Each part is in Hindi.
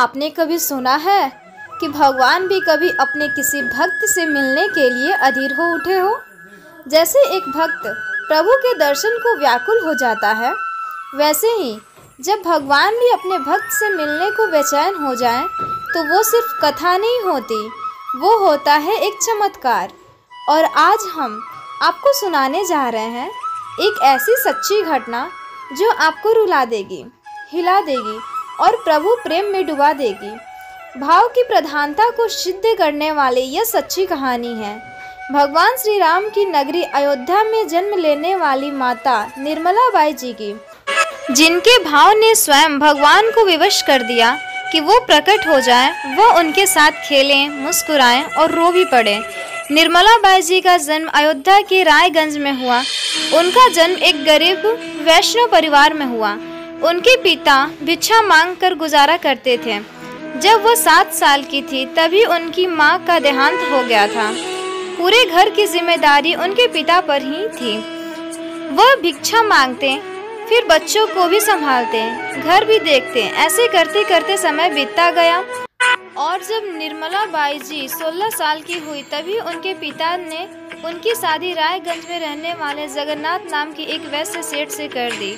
आपने कभी सुना है कि भगवान भी कभी अपने किसी भक्त से मिलने के लिए अधीर हो उठे हो? जैसे एक भक्त प्रभु के दर्शन को व्याकुल हो जाता है, वैसे ही जब भगवान भी अपने भक्त से मिलने को बेचैन हो जाए तो वो सिर्फ कथा नहीं होती, वो होता है एक चमत्कार। और आज हम आपको सुनाने जा रहे हैं एक ऐसी सच्ची घटना जो आपको रुला देगी, हिला देगी और प्रभु प्रेम में डुबा देगी। भाव की प्रधानता को सिद्ध करने वाली यह सच्ची कहानी है भगवान श्री राम की नगरी अयोध्या में जन्म लेने वाली माता निर्मला बाई जी की, जिनके भाव ने स्वयं भगवान को विवश कर दिया कि वो प्रकट हो जाए, वो उनके साथ खेलें, मुस्कुराएं और रो भी पड़े। निर्मला बाई जी का जन्म अयोध्या के रायगंज में हुआ। उनका जन्म एक गरीब वैष्णव परिवार में हुआ। उनके पिता भिक्षा मांगकर गुजारा करते थे। जब वो 7 साल की थी तभी उनकी मां का देहांत हो गया था। पूरे घर की जिम्मेदारी उनके पिता पर ही थी। वह भिक्षा मांगते, फिर बच्चों को भी संभालते, घर भी देखते। ऐसे करते करते समय बीतता गया और जब निर्मला बाई जी 16 साल की हुई तभी उनके पिता ने उनकी शादी रायगंज में रहने वाले जगन्नाथ नाम की एक वैश्य सेठ से कर दी।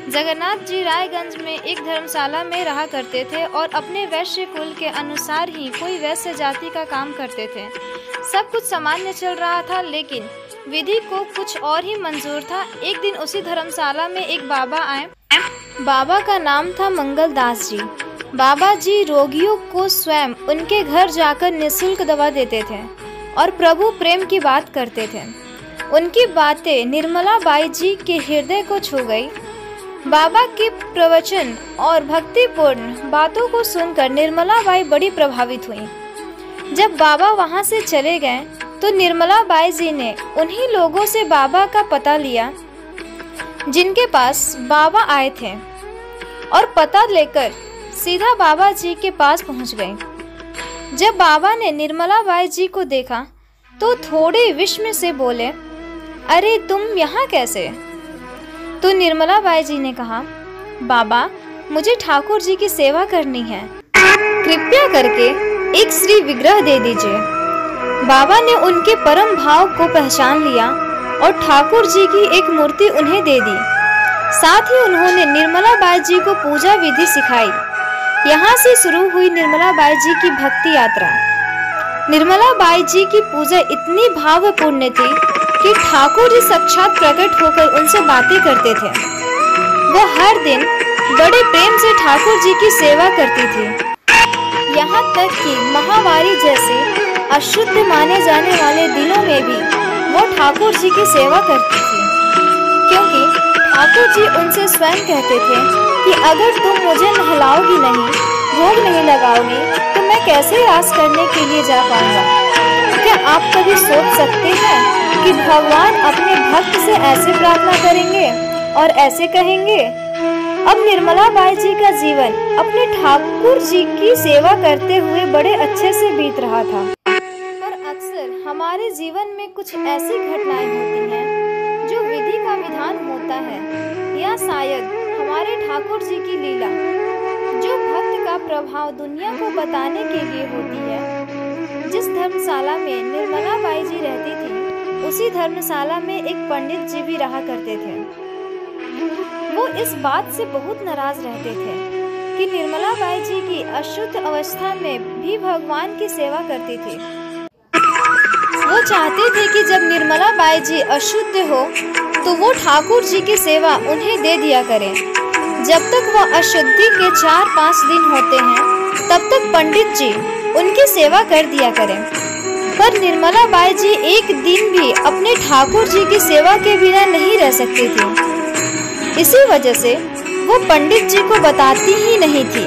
जगन्नाथ जी रायगंज में एक धर्मशाला में रहा करते थे और अपने वैश्य कुल के अनुसार ही कोई वैश्य जाति का काम करते थे। सब कुछ सामान्य चल रहा था, लेकिन विधि को कुछ और ही मंजूर था। एक दिन उसी धर्मशाला में एक बाबा आए। बाबा का नाम था मंगल दास जी। बाबा जी रोगियों को स्वयं उनके घर जाकर निःशुल्क दवा देते थे और प्रभु प्रेम की बात करते थे। उनकी बातें निर्मला बाई जी के हृदय को छू गई। बाबा के प्रवचन और भक्तिपूर्ण बातों को सुनकर निर्मला बाई बड़ी प्रभावित हुई। जब बाबा वहां से चले गए तो निर्मला बाई जी ने उन्हीं लोगों से बाबा का पता लिया जिनके पास बाबा आए थे और पता लेकर सीधा बाबा जी के पास पहुंच गए। जब बाबा ने निर्मला बाई जी को देखा तो थोड़े विस्मय से बोले, अरे तुम यहाँ कैसे? तो निर्मला बाई जी ने कहा, बाबा मुझे ठाकुर जी की सेवा करनी है, कृपया करके एक श्री विग्रह दे दीजिए। बाबा ने उनके परम भाव को पहचान लिया और ठाकुर जी की एक मूर्ति उन्हें दे दी। साथ ही उन्होंने निर्मला बाई जी को पूजा विधि सिखाई। यहाँ से शुरू हुई निर्मला बाई जी की भक्ति यात्रा। निर्मला बाई जी की पूजा इतनी भावपूर्ण थी कि ठाकुर जी साक्षात प्रकट होकर उनसे बातें करते थे। वो हर दिन बड़े प्रेम से ठाकुर जी की सेवा करती थी। यहाँ तक कि महावारी जैसे अशुद्ध माने जाने वाले दिनों में भी वो ठाकुर जी की सेवा करती थी, क्योंकि ठाकुर जी उनसे स्वयं कहते थे कि अगर तुम मुझे नहलाओगी नहीं, भोग नहीं लगाओगी तो मैं कैसे रास करने के लिए जा पाऊंगा। क्या आप कभी सोच सकते हैं कि भगवान अपने भक्त से ऐसे प्रार्थना करेंगे और ऐसे कहेंगे? अब निर्मला बाई जी का जीवन अपने ठाकुर जी की सेवा करते हुए बड़े अच्छे से बीत रहा था। पर अक्सर हमारे जीवन में कुछ ऐसी घटनाएं होती हैं जो विधि का विधान होता है, या शायद हमारे ठाकुर जी की लीला, जो भक्त का प्रभाव दुनिया को बताने के लिए होती है। जिस धर्मशाला में निर्मला बाई जी रहती थी, उसी धर्मशाला में एक पंडित जी भी रहा करते थे। वो इस बात से बहुत नाराज रहते थे कि निर्मला बाई जी की अशुद्ध अवस्था में भी भगवान की सेवा करती थी। वो चाहते थे कि जब निर्मला बाई जी अशुद्ध हो तो वो ठाकुर जी की सेवा उन्हें दे दिया करें। जब तक वह अशुद्धि के 4-5 दिन होते हैं तब तक पंडित जी उनकी सेवा कर दिया करें। पर निर्मला बाई जी एक दिन भी अपने ठाकुर जी की सेवा के बिना नहीं रह सकती थी। इसी वजह से वो पंडित जी को बताती ही नहीं थी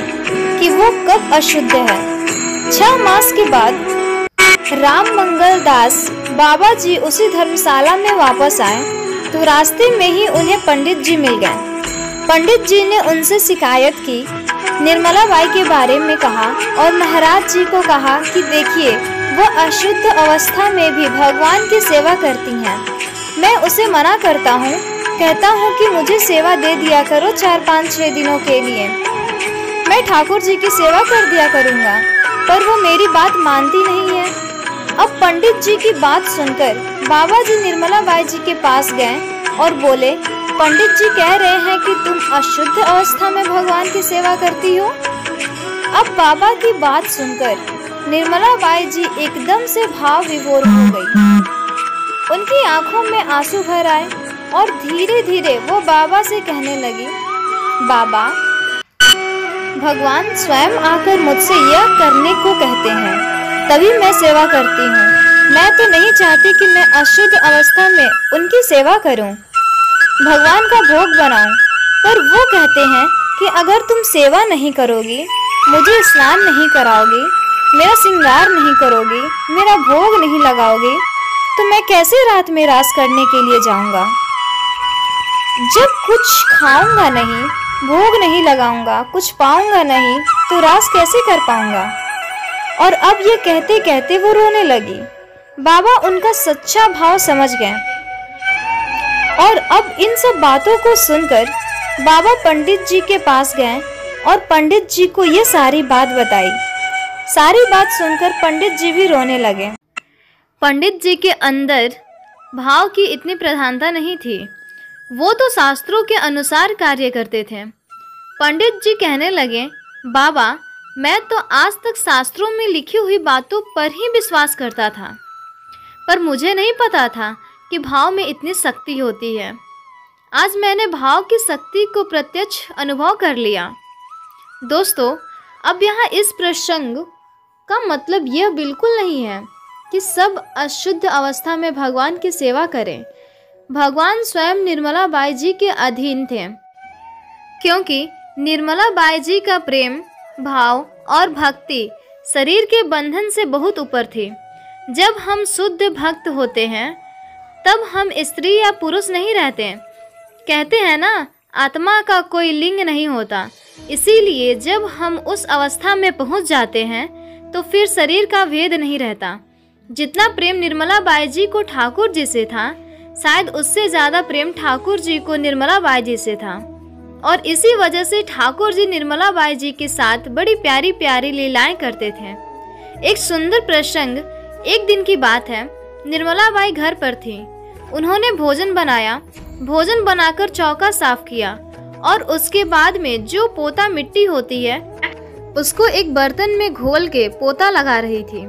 कि वो कब अशुद्ध है। 6 मास के बाद राम मंगल दास बाबा जी उसी धर्मशाला में वापस आए तो रास्ते में ही उन्हें पंडित जी मिल गए। पंडित जी ने उनसे शिकायत की, निर्मला बाई के बारे में कहा और महाराज जी को कहा कि देखिए, वो अशुद्ध अवस्था में भी भगवान की सेवा करती हैं। मैं उसे मना करता हूँ, कहता हूँ कि मुझे सेवा दे दिया करो 4-5-6 दिनों के लिए। मैं ठाकुर जी की सेवा कर दिया करूँगा, पर वो मेरी बात मानती नहीं है। अब पंडित जी की बात सुनकर बाबा जी निर्मला बाई जी के पास गए और बोले, पंडित जी कह रहे हैं कि तुम अशुद्ध अवस्था में भगवान की सेवा करती हो। अब बाबा की बात सुनकर निर्मला बाई जी एकदम से भाव विभोर हो गई। उनकी आंखों में आंसू भर आए और धीरे धीरे वो बाबा से कहने लगी, बाबा, भगवान स्वयं आकर मुझसे यह करने को कहते हैं, तभी मैं सेवा करती हूँ। मैं तो नहीं चाहती कि मैं अशुद्ध अवस्था में उनकी सेवा करूँ, भगवान का भोग बनाऊँ, पर वो कहते हैं कि अगर तुम सेवा नहीं करोगी, मुझे स्नान नहीं कराओगी, मेरा श्रृंगार नहीं करोगी, मेरा भोग नहीं लगाओगी, तो मैं कैसे रात में रास करने के लिए जाऊँगा। जब कुछ खाऊंगा नहीं, भोग नहीं लगाऊंगा, कुछ पाऊंगा नहीं, तो रास कैसे कर पाऊंगा। और अब ये कहते कहते वो रोने लगी। बाबा उनका सच्चा भाव समझ गए और अब इन सब बातों को सुनकर बाबा पंडित जी के पास गए और पंडित जी को ये सारी बात बताई। सारी बात सुनकर पंडित जी भी रोने लगे। पंडित जी के अंदर भाव की इतनी प्रधानता नहीं थी, वो तो शास्त्रों के अनुसार कार्य करते थे। पंडित जी कहने लगे, बाबा, मैं तो आज तक शास्त्रों में लिखी हुई बातों पर ही विश्वास करता था, पर मुझे नहीं पता था कि भाव में इतनी शक्ति होती है। आज मैंने भाव की शक्ति को प्रत्यक्ष अनुभव कर लिया। दोस्तों, अब यहाँ इस प्रसंग का मतलब यह बिल्कुल नहीं है कि सब अशुद्ध अवस्था में भगवान की सेवा करें। भगवान स्वयं निर्मला बाई जी के अधीन थे, क्योंकि निर्मला बाई जी का प्रेम, भाव और भक्ति शरीर के बंधन से बहुत ऊपर थी। जब हम शुद्ध भक्त होते हैं, तब हम स्त्री या पुरुष नहीं रहते। कहते हैं ना, आत्मा का कोई लिंग नहीं होता। इसीलिए जब हम उस अवस्था में पहुंच जाते हैं, तो फिर शरीर का भेद नहीं रहता। जितना प्रेम निर्मला बाई जी को ठाकुर जी से था, शायद उससे ज़्यादा प्रेम ठाकुर जी को निर्मला बाई जी से था। और इसी वजह से ठाकुर जी निर्मला बाई जी के साथ बड़ी प्यारी प्यारी लीलाएं करते थे। एक सुंदर प्रसंग, एक दिन की बात है। निर्मला बाई घर पर थी। उन्होंने भोजन बनाया, भोजन बनाकर चौका साफ किया और उसके बाद में जो पोता मिट्टी होती है, उसको एक बर्तन में घोल के पोता लगा रही थी।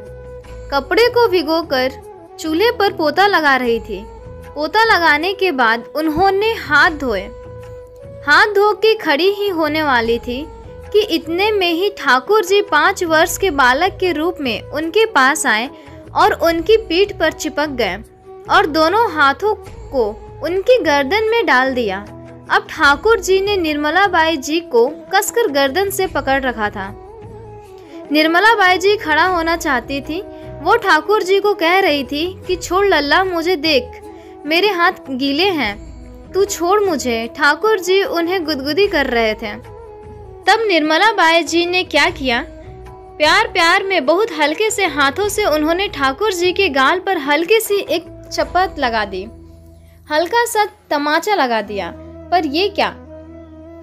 कपड़े को भिगोकर चूल्हे पर पोता लगा रही थी। पोता लगाने के बाद उन्होंने हाथ धोए। हाथ धो के खड़ी ही होने वाली थी कि इतने में ही ठाकुर जी 5 वर्ष के बालक के रूप में उनके पास आए और उनकी पीठ पर चिपक गए और दोनों हाथों को उनकी गर्दन में डाल दिया। अब ठाकुर जी ने निर्मला बाई जी को कसकर गर्दन से पकड़ रखा था। निर्मला बाई जी खड़ा होना चाहती थी। वो ठाकुर जी को कह रही थी कि छोड़ लल्ला, मुझे देख, मेरे हाथ गीले हैं, तू छोड़ मुझे। ठाकुर जी उन्हें गुदगुदी कर रहे थे। तब निर्मला बाई जी ने क्या किया, प्यार प्यार में बहुत हल्के से हाथों से उन्होंने ठाकुर जी के गाल पर हल्की सी एक चपत लगा दी, हल्का सा तमाचा लगा दिया। पर ये क्या,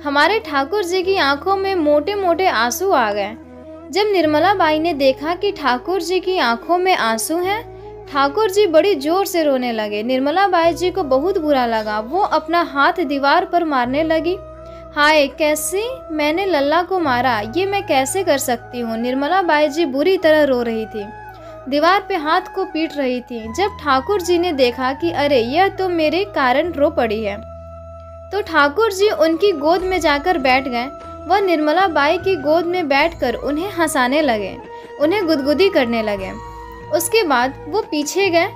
हमारे ठाकुर जी की आंखों में मोटे मोटे आंसू आ गए। जब निर्मला बाई ने देखा कि ठाकुर जी की आंखों में आंसू हैं, ठाकुर जी बड़ी जोर से रोने लगे। निर्मला बाई जी को बहुत बुरा लगा। वो अपना हाथ दीवार पर मारने लगी। हाय, कैसे मैंने लल्ला को मारा, ये मैं कैसे कर सकती हूँ। निर्मला बाई जी बुरी तरह रो रही थी, दीवार पे हाथ को पीट रही थी। जब ठाकुर जी ने देखा कि अरे यह तो मेरे कारण रो पड़ी है, तो ठाकुर जी उनकी गोद में जाकर बैठ गए। वह निर्मला बाई की गोद में बैठकर उन्हें हंसाने लगे, उन्हें गुदगुदी करने लगे। उसके बाद वो पीछे गए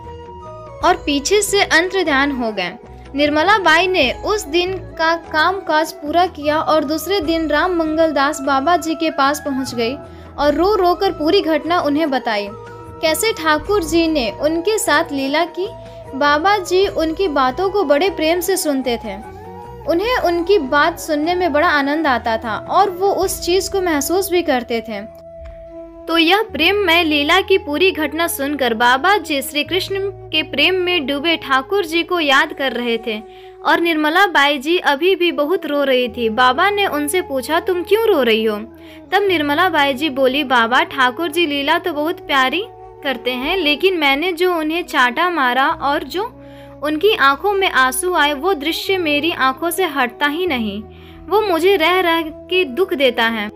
और पीछे से अंतर्ध्यान हो गए। निर्मला बाई ने उस दिन का काम काज पूरा किया और दूसरे दिन राम मंगल दास बाबा जी के पास पहुंच गई और रो रो कर पूरी घटना उन्हें बताई, कैसे ठाकुर जी ने उनके साथ लीला की। बाबा जी उनकी बातों को बड़े प्रेम से सुनते थे। उन्हें उनकी बात सुनने में बड़ा आनंद आता था और वो उस चीज़ को महसूस भी करते थे। तो यह प्रेममय लीला की पूरी घटना सुनकर बाबा जी श्री कृष्ण के प्रेम में डूबे ठाकुर जी को याद कर रहे थे और निर्मला बाई जी अभी भी बहुत रो रही थी। बाबा ने उनसे पूछा, तुम क्यों रो रही हो? तब निर्मला बाई जी बोली, बाबा, ठाकुर जी लीला तो बहुत प्यारी करते हैं, लेकिन मैंने जो उन्हें चांटा मारा और जो उनकी आंखों में आंसू आए, वो दृश्य मेरी आंखों से हटता ही नहीं। वो मुझे रह रह के दुख देता है।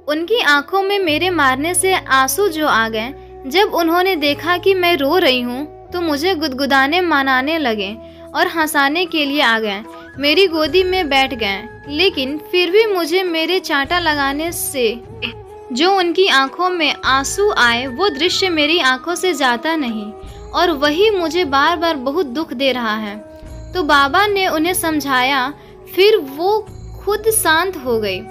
उनकी आंखों में मेरे मारने से आंसू जो आ गए, जब उन्होंने देखा कि मैं रो रही हूँ तो मुझे गुदगुदाने मनाने लगे और हंसाने के लिए आ गए, मेरी गोदी में बैठ गए। लेकिन फिर भी मुझे मेरे चांटा लगाने से जो उनकी आंखों में आंसू आए, वो दृश्य मेरी आंखों से जाता नहीं और वही मुझे बार बार बहुत दुख दे रहा है। तो बाबा ने उन्हें समझाया, फिर वो खुद शांत हो गई।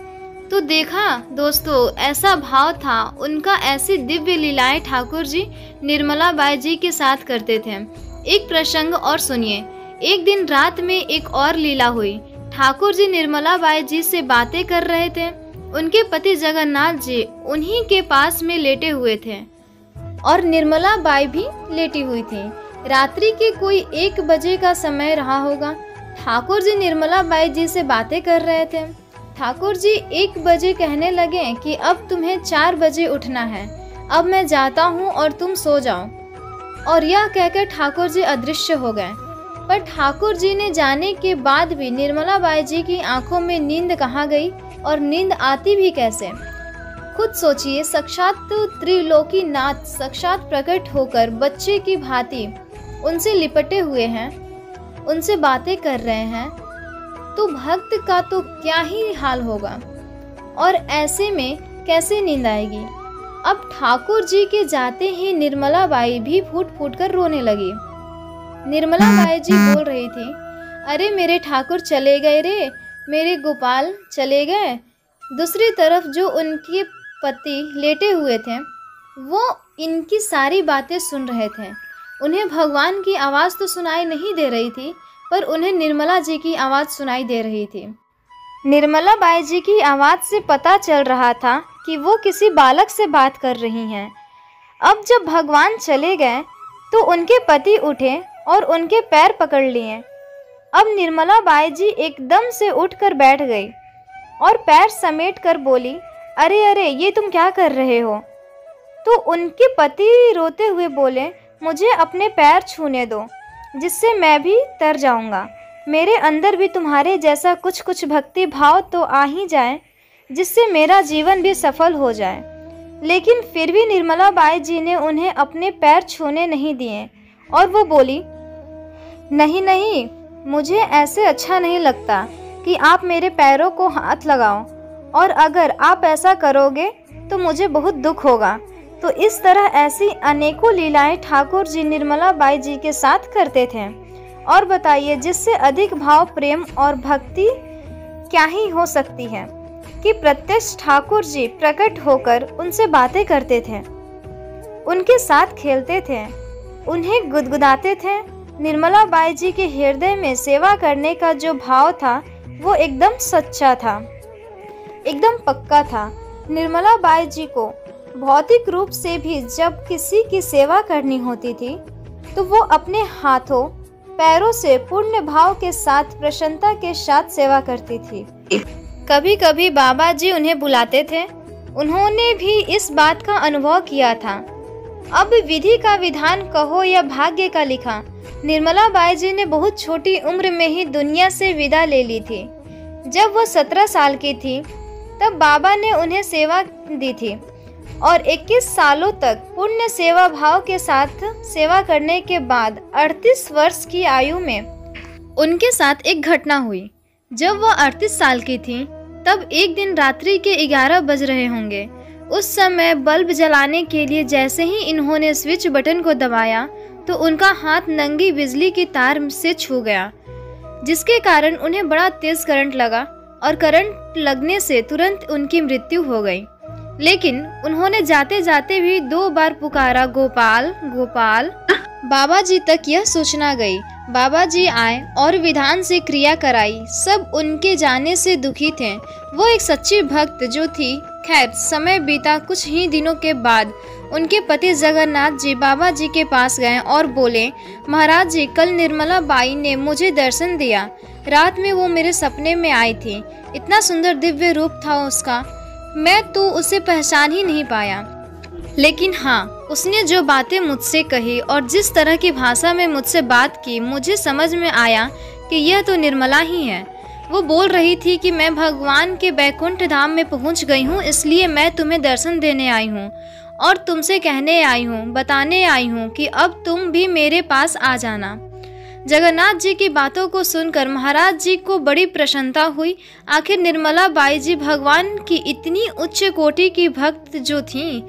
तो देखा दोस्तों, ऐसा भाव था उनका। ऐसी दिव्य लीलाएं ठाकुर जी निर्मला बाई जी के साथ करते थे। एक प्रसंग और सुनिए। एक दिन रात में एक और लीला हुई। ठाकुर जी निर्मला बाई जी से बातें कर रहे थे। उनके पति जगन्नाथ जी उन्हीं के पास में लेटे हुए थे और निर्मला बाई भी लेटी हुई थी। रात्रि के कोई 1 बजे का समय रहा होगा। ठाकुर जी निर्मला बाई जी से बातें कर रहे थे। ठाकुर जी 1 बजे कहने लगे कि अब तुम्हें 4 बजे उठना है, अब मैं जाता हूँ और तुम सो जाओ। और यह कहकर ठाकुर जी अदृश्य हो गए। पर ठाकुर जी ने जाने के बाद भी निर्मला बाई जी की आंखों में नींद कहाँ गई और नींद आती भी कैसे? खुद सोचिए, साक्षात त्रिलोकी नाथ साक्षात प्रकट होकर बच्चे की भांति उनसे लिपटे हुए हैं, उनसे बातें कर रहे हैं, तो भक्त का तो क्या ही हाल होगा। और ऐसे में कैसे नींद आएगी? अब ठाकुर जी के जाते ही निर्मला बाई भी फूट फूट कर रोने लगी। निर्मला बाई जी बोल रही थी, अरे मेरे ठाकुर चले गए रे, मेरे गोपाल चले गए। दूसरी तरफ जो उनके पति लेटे हुए थे, वो इनकी सारी बातें सुन रहे थे। उन्हें भगवान की आवाज़ तो सुनाई नहीं दे रही थी, पर उन्हें निर्मला जी की आवाज़ सुनाई दे रही थी। निर्मला बाई जी की आवाज़ से पता चल रहा था कि वो किसी बालक से बात कर रही हैं। अब जब भगवान चले गए तो उनके पति उठे और उनके पैर पकड़ लिए। अब निर्मला बाई जी एकदम से उठकर बैठ गई और पैर समेट कर बोली, अरे अरे ये तुम क्या कर रहे हो? तो उनके पति रोते हुए बोले, मुझे अपने पैर छूने दो, जिससे मैं भी तर जाऊंगा। मेरे अंदर भी तुम्हारे जैसा कुछ कुछ भक्ति भाव तो आ ही जाए, जिससे मेरा जीवन भी सफल हो जाए। लेकिन फिर भी निर्मला बाई जी ने उन्हें अपने पैर छूने नहीं दिए और वो बोली, नहीं नहीं, मुझे ऐसे अच्छा नहीं लगता कि आप मेरे पैरों को हाथ लगाओ, और अगर आप ऐसा करोगे तो मुझे बहुत दुख होगा। तो इस तरह ऐसी अनेकों लीलाएं ठाकुर जी निर्मला बाई जी के साथ करते थे। और बताइए, जिससे अधिक भाव, प्रेम और भक्ति क्या ही हो सकती है कि प्रत्यक्ष ठाकुर जी प्रकट होकर उनसे बातें करते थे, उनके साथ खेलते थे, उन्हें गुदगुदाते थे। निर्मला बाई जी के हृदय में सेवा करने का जो भाव था वो एकदम सच्चा था, एकदम पक्का था। निर्मला बाई जी को भौतिक रूप से भी जब किसी की सेवा करनी होती थी तो वो अपने हाथों पैरों से पुण्य भाव के साथ, प्रसन्नता के साथ सेवा करती थी। कभी कभी बाबा जी उन्हें बुलाते थे। उन्होंने भी इस बात का अनुभव किया था। अब विधि का विधान कहो या भाग्य का लिखा, निर्मला बाई जी ने बहुत छोटी उम्र में ही दुनिया से विदा ले ली थी। जब वह 17 साल की थी तब बाबा ने उन्हें सेवा दी थी और 21 सालों तक पुण्य सेवा भाव के साथ सेवा करने के बाद 38 वर्ष की आयु में उनके साथ एक घटना हुई। जब वह 38 साल की थी तब एक दिन रात्रि के 11 बज रहे होंगे। उस समय बल्ब जलाने के लिए जैसे ही इन्होंने स्विच बटन को दबाया तो उनका हाथ नंगी बिजली की तार से छू गया, जिसके कारण उन्हें बड़ा तेज करंट लगा और करंट लगने से तुरंत उनकी मृत्यु हो गई। लेकिन उन्होंने जाते जाते भी 2 बार पुकारा, गोपाल गोपाल। बाबा जी तक यह सूचना गई। बाबा जी आए और विधान से क्रिया कराई। सब उनके जाने से दुखी थे। वो एक सच्ची भक्त जो थी। खैर, समय बीता। कुछ ही दिनों के बाद उनके पति जगन्नाथ जी बाबा जी के पास गए और बोले, महाराज जी, कल निर्मला बाई ने मुझे दर्शन दिया। रात में वो मेरे सपने में आई थी। इतना सुंदर दिव्य रूप था उसका, मैं तो उसे पहचान ही नहीं पाया। लेकिन हाँ, उसने जो बातें मुझसे कही और जिस तरह की भाषा में मुझसे बात की, मुझे समझ में आया कि यह तो निर्मला ही है। वो बोल रही थी कि मैं भगवान के बैकुंठ धाम में पहुंच गई हूँ, इसलिए मैं तुम्हें दर्शन देने आई हूँ और तुमसे कहने आई हूँ, बताने आई हूँ कि अब तुम भी मेरे पास आ जाना। जगन्नाथ जी की बातों को सुनकर महाराज जी को बड़ी प्रसन्नता हुई। आखिर निर्मला बाई जी भगवान की इतनी उच्च कोटि की भक्त जो थीं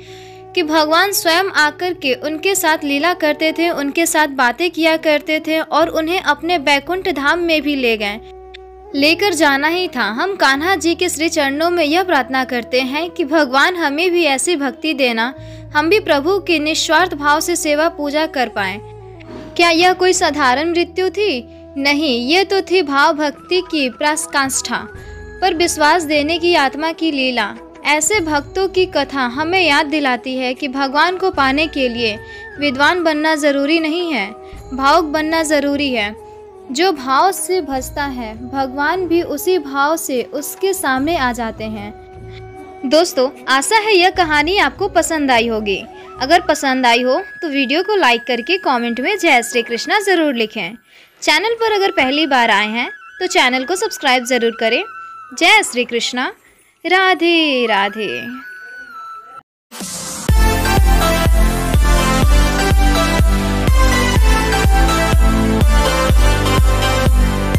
कि भगवान स्वयं आकर के उनके साथ लीला करते थे, उनके साथ बातें किया करते थे और उन्हें अपने बैकुंठ धाम में भी ले गए, लेकर जाना ही था। हम कान्हा जी के श्री चरणों में यह प्रार्थना करते हैं कि भगवान हमें भी ऐसी भक्ति देना, हम भी प्रभु की निस्वार्थ भाव से सेवा पूजा कर पाएं। क्या यह कोई साधारण मृत्यु थी? नहीं, ये तो थी भाव भक्ति की पराकाष्ठा पर विश्वास देने की आत्मा की लीला। ऐसे भक्तों की कथा हमें याद दिलाती है कि भगवान को पाने के लिए विद्वान बनना जरूरी नहीं है, भावुक बनना जरूरी है। जो भाव से भजता है, भगवान भी उसी भाव से उसके सामने आ जाते हैं। दोस्तों, आशा है यह कहानी आपको पसंद आई होगी। अगर पसंद आई हो तो वीडियो को लाइक करके कमेंट में जय श्री कृष्णा ज़रूर लिखें। चैनल पर अगर पहली बार आए हैं तो चैनल को सब्सक्राइब ज़रूर करें। जय श्री कृष्णा, राधे राधे।